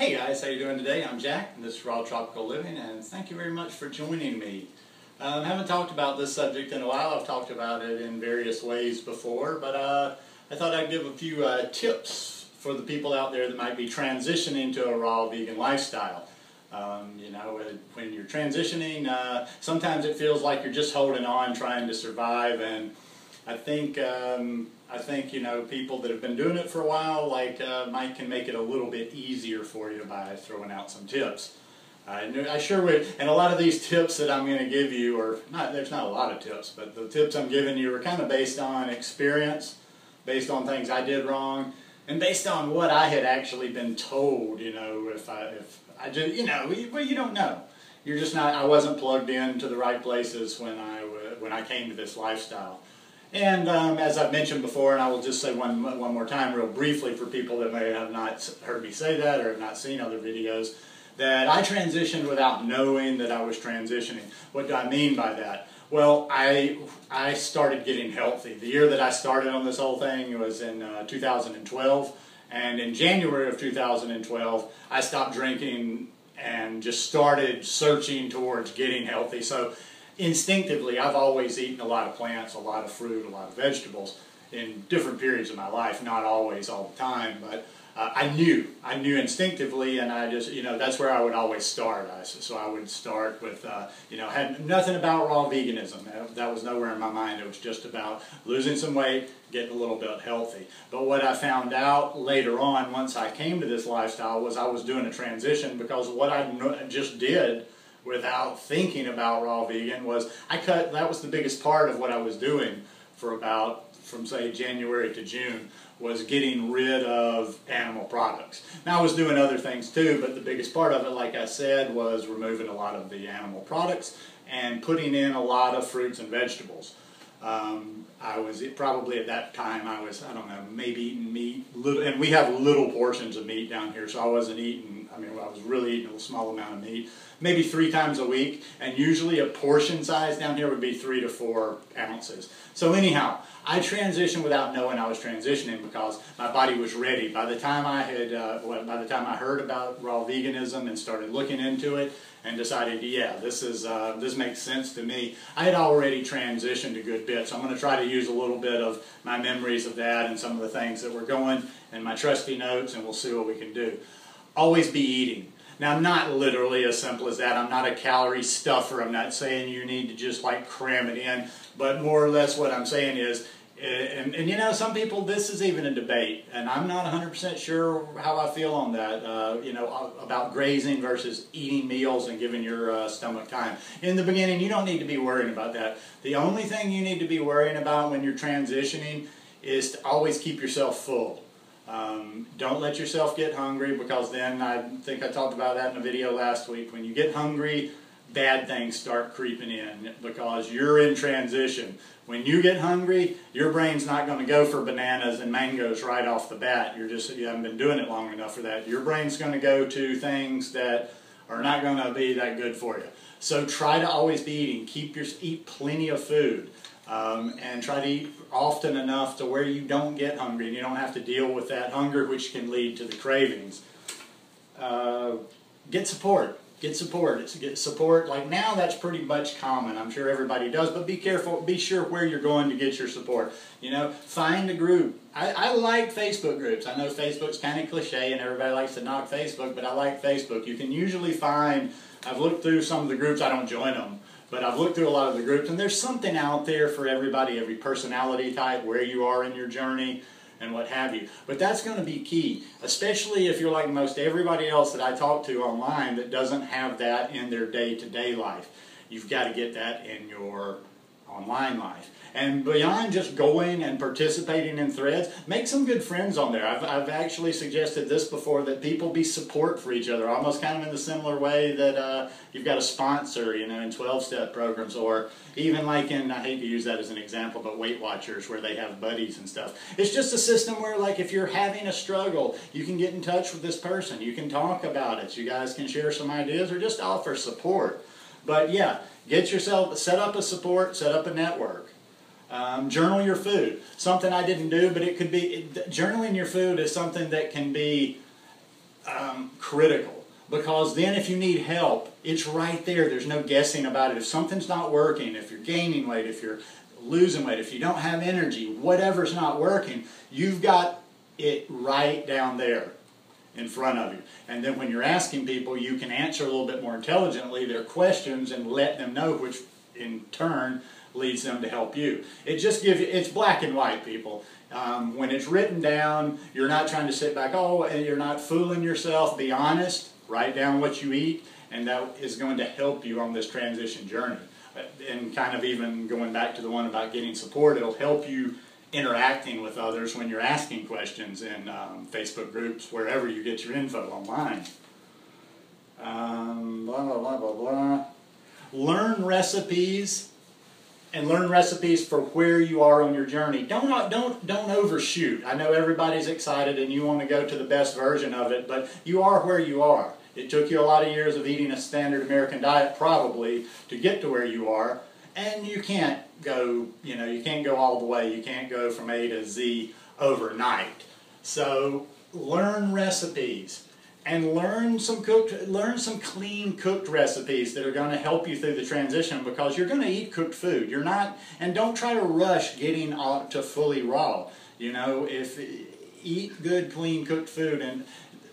Hey guys, how you doing today? I'm Jack, and this is Raw Tropical Living, and thank you very much for joining me. I haven't talked about this subject in a while. I've talked about it in various ways before, but I thought I'd give a few tips for the people out there that might be transitioning to a raw vegan lifestyle. You know, when you're transitioning, sometimes it feels like you're just holding on, trying to survive, and I think you know, people that have been doing it for a while, like Mike, can make it a little bit easier for you by throwing out some tips. I sure would, and a lot of these tips that I'm going to give you are not. There's not a lot of tips, but the tips I'm giving you are kind of based on experience, based on things I did wrong, and based on what I had actually been told. You know, if I just, you know, well, you don't know. You're just not. I wasn't plugged into the right places when I came to this lifestyle. And as I've mentioned before, and I will just say one more time real briefly for people that may have not heard me say that or have not seen other videos, that I transitioned without knowing that I was transitioning. What do I mean by that? Well, I started getting healthy. The year that I started on this whole thing was in 2012, and in January of 2012, I stopped drinking and just started searching towards getting healthy. So instinctively, I've always eaten a lot of plants, a lot of fruit, a lot of vegetables in different periods of my life, not always all the time, but I knew instinctively, and I just, you know, that's where I would always start. So I would start with, you know, had nothing about raw veganism. That was nowhere in my mind. It was just about losing some weight, getting a little bit healthy. But what I found out later on, once I came to this lifestyle, was I was doing a transition, because what I just did without thinking about raw vegan was that was the biggest part of what I was doing for about, from say January to June, was getting rid of animal products. Now I was doing other things too, but the biggest part of it, like I said, was removing a lot of the animal products and putting in a lot of fruits and vegetables. I was probably at that time, I don't know, maybe eating meat, and we have little portions of meat down here, so I wasn't eating, I was really eating a small amount of meat, maybe 3 times a week, and usually a portion size down here would be 3 to 4 ounces. So anyhow, I transitioned without knowing I was transitioning, because my body was ready. By the time I heard about raw veganism and started looking into it and decided, yeah, this makes sense to me, I had already transitioned a good bit. So I'm going to try to use a little bit of my memories of that and some of the things that were going in my trusty notes, and we'll see what we can do. Always be eating. Now, not literally as simple as that. I'm not a calorie stuffer. I'm not saying you need to just like cram it in, but more or less what I'm saying is, and you know, some people, this is even a debate, and I'm not 100% sure how I feel on that, you know, about grazing versus eating meals and giving your stomach time. In the beginning, you don't need to be worrying about that. The only thing you need to be worrying about when you're transitioning is to always keep yourself full. Don't let yourself get hungry, because then, I think I talked about that in a video last week, when you get hungry, bad things start creeping in, because you're in transition. When you get hungry, your brain's not going to go for bananas and mangoes right off the bat. You haven't been doing it long enough for that. Your brain's going to go to things that are not going to be that good for you. So try to always be eating. Eat plenty of food. And try to eat often enough to where you don't get hungry and you don't have to deal with that hunger, which can lead to the cravings. Get support. Get support. Get support. Like now, that's pretty much common. I'm sure everybody does, but be careful. Be sure where you're going to get your support. You know, find a group. I like Facebook groups. I know Facebook's kind of cliche and everybody likes to knock Facebook, but I like Facebook. You can usually find, I've looked through some of the groups, I don't join them, but I've looked through a lot of the groups, and there's something out there for everybody, every personality type, where you are in your journey, and what have you. But that's going to be key, especially if you're like most everybody else that I talk to online that doesn't have that in their day-to-day life. You've got to get that in your online life. And beyond just going and participating in threads, make some good friends on there. I've actually suggested this before, that people be support for each other, almost kind of in the similar way that you've got a sponsor, you know, in 12-step programs, or even like in, I hate to use that as an example, but Weight Watchers, where they have buddies and stuff. It's just a system where, like, if you're having a struggle, you can get in touch with this person. You can talk about it. You guys can share some ideas or just offer support. But yeah, set up a support, set up a network. Journal your food. Something I didn't do, but it could be, journaling your food is something that can be critical, because then if you need help, it's right there. There's no guessing about it. If something's not working, if you're gaining weight, if you're losing weight, if you don't have energy, whatever's not working, you've got it right down there in front of you. And then when you're asking people, you can answer a little bit more intelligently their questions and let them know, which in turn leads them to help you. It just gives you, it's black and white, people. When it's written down, you're not trying to sit back, oh, and you're not fooling yourself. Be honest, write down what you eat, and that is going to help you on this transition journey. And kind of even going back to the one about getting support, it'll help you interacting with others when you're asking questions in Facebook groups, wherever you get your info online. Blah, blah, blah, blah, blah. Learn recipes, and learn recipes for where you are on your journey. Don't overshoot. I know everybody's excited and you want to go to the best version of it, but you are where you are. It took you a lot of years of eating a standard American diet probably to get to where you are. And you can't go, you can't go all the way. You can't go from A to Z overnight. So learn recipes and learn some clean cooked recipes that are going to help you through the transition, because you're going to eat cooked food. You're not, and don't try to rush getting to fully raw. Eat good, clean cooked food, and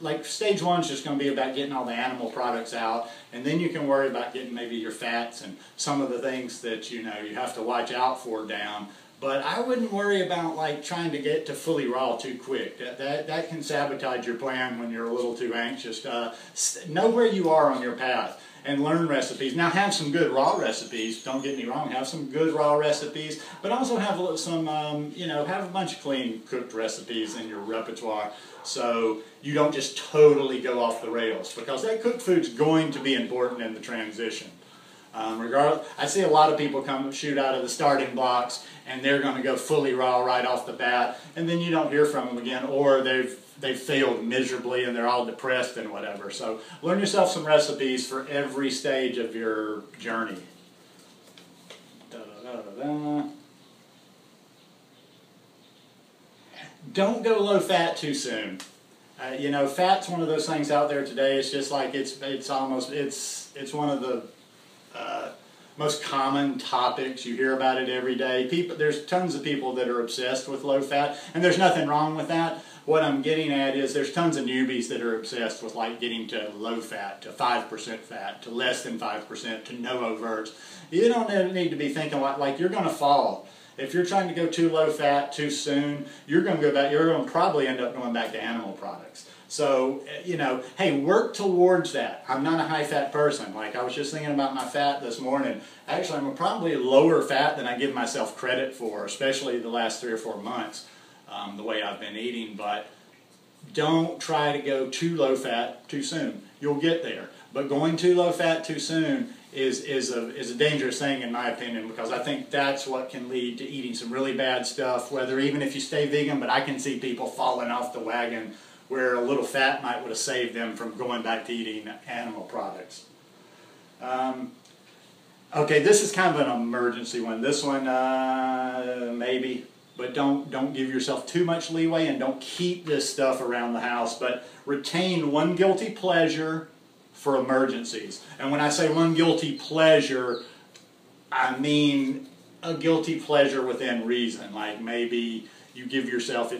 like stage one is just going to be about getting all the animal products out, and then you can worry about getting maybe your fats and some of the things that you have to watch out for down. But I wouldn't worry about like trying to get to fully raw too quick. That can sabotage your plan when you're a little too anxious. Know where you are on your path and learn recipes. Now have some good raw recipes, don't get me wrong, have some good raw recipes, but also have some, have a bunch of clean cooked recipes in your repertoire, so you don't just totally go off the rails, because that cooked food's going to be important in the transition. I see a lot of people shoot out of the starting blocks and they're going to go fully raw right off the bat, and then you don't hear from them again, or they've failed miserably and they're all depressed and whatever. So learn yourself some recipes for every stage of your journey. Don't go low fat too soon. Fat's one of those things out there today. It's just like it's one of the most common topics. You hear about it every day. There's tons of people that are obsessed with low fat, and there's nothing wrong with that. What I'm getting at is there's tons of newbies that are obsessed with like getting to low fat, to 5% fat, to less than 5%, to no overts. You don't need to be thinking like you're going to fall. If you're trying to go too low fat too soon, you're going to go back. You're going to probably end up going back to animal products. So, hey, work towards that. I'm not a high-fat person. Like, I was just thinking about my fat this morning. Actually, I'm probably lower fat than I give myself credit for, especially the last 3 or 4 months, the way I've been eating. But don't try to go too low fat too soon. You'll get there. But going too low fat too soon is a dangerous thing, in my opinion, because I think that's what can lead to eating some really bad stuff, even if you stay vegan. But I can see people falling off the wagon where a little fat would have saved them from going back to eating animal products. Okay, this is kind of an emergency one. This one, maybe, but don't give yourself too much leeway, and don't keep this stuff around the house, but retain one guilty pleasure for emergencies. And when I say one guilty pleasure, I mean a guilty pleasure within reason. Like maybe you give yourself,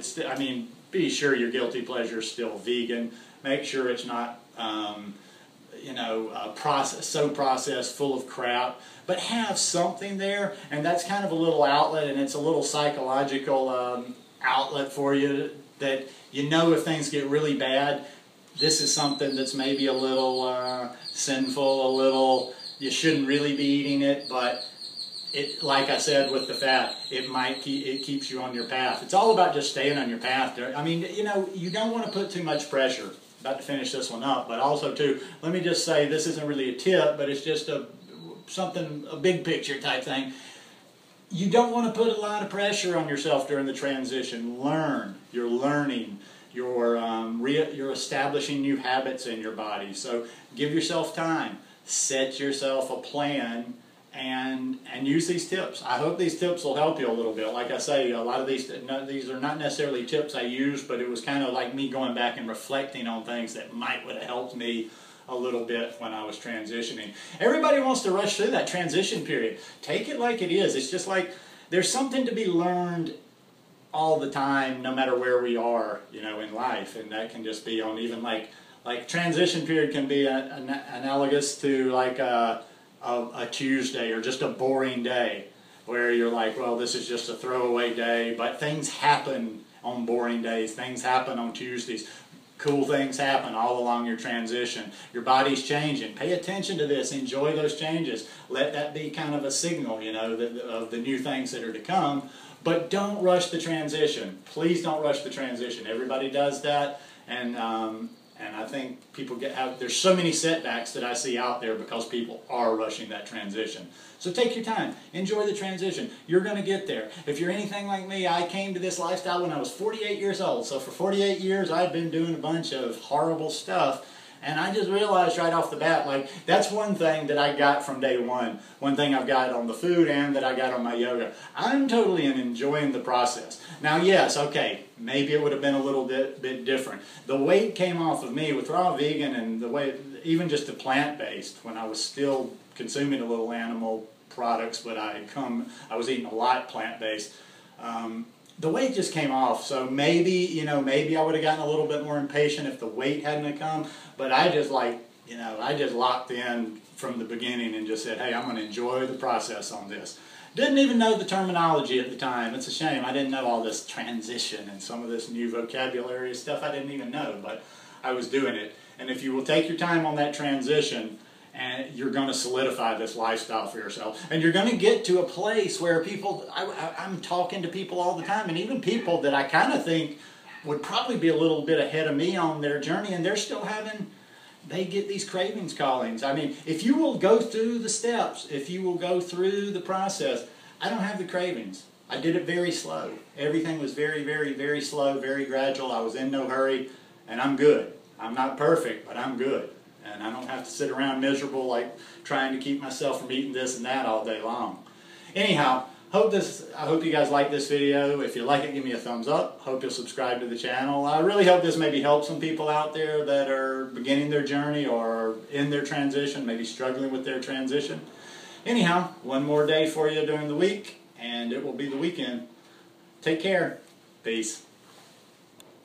be sure your guilty pleasure is still vegan. Make sure it's not, processed, full of crap. But have something there, and that's kind of a little outlet, and it's a little psychological outlet for you that if things get really bad, this is something that's maybe a little sinful, you shouldn't really be eating it, but like I said with the fat, it keeps you on your path. It's all about just staying on your path. You don't want to put too much pressure. About to finish this one up, but also too, let me just say, this isn't really a tip, but it's just a big picture type thing. You don't want to put a lot of pressure on yourself during the transition. Learn. You're learning. You're establishing new habits in your body. So give yourself time. Set yourself a plan and use these tips. I hope these tips will help you a little bit. Like I say, a lot of these are not necessarily tips I use, but it was kind of like me going back and reflecting on things that would have helped me a little bit when I was transitioning. Everybody wants to rush through that transition period. Take it like it is. It's just like there's something to be learned all the time, no matter where we are, in life, and that can just be on even like transition period can be analogous to like a Tuesday or just a boring day where you're like, well, this is just a throwaway day, but things happen on boring days, things happen on Tuesdays, cool things happen all along your transition. Your body's changing. Pay attention to this, enjoy those changes. Let that be kind of a signal, of the new things that are to come. But don't rush the transition. Please don't rush the transition. Everybody does that, and I think people get out. There's so many setbacks that I see out there because people are rushing that transition. So take your time. Enjoy the transition. You're going to get there. If you're anything like me, I came to this lifestyle when I was 48 years old. So for 48 years, I've been doing a bunch of horrible stuff. And I just realized right off the bat, like, that's one thing that I got from day one. One thing I've got on the food and that I got on my yoga. I'm totally enjoying the process. Now, yes, okay, maybe it would have been a little bit different. The weight came off of me with raw vegan and the way, even just the plant-based, when I was still consuming a little animal products, but I was eating a lot plant-based. The weight just came off, so maybe I would have gotten a little bit more impatient if the weight hadn't come. But I just I just locked in from the beginning and just said, hey, I'm going to enjoy the process on this. Didn't even know the terminology at the time. It's a shame. I didn't know all this transition and some of this new vocabulary stuff I didn't even know, but I was doing it. And if you will take your time on that transition, and you're going to solidify this lifestyle for yourself. And you're going to get to a place where people, I'm talking to people all the time, and even people that I kind of think would probably be a little bit ahead of me on their journey, and they're still they get these cravings callings. I mean, if you will go through the steps, if you will go through the process, I don't have the cravings. I did it very slow. Everything was very, very, very slow, very gradual. I was in no hurry, and I'm good. I'm not perfect, but I'm good. And I don't have to sit around miserable like trying to keep myself from eating this and that all day long. Anyhow, I hope you guys like this video. If you like it, give me a thumbs up. Hope you'll subscribe to the channel. I really hope this maybe helps some people out there that are beginning their journey or in their transition, maybe struggling with their transition. Anyhow, one more day for you during the week, and it will be the weekend. Take care. Peace.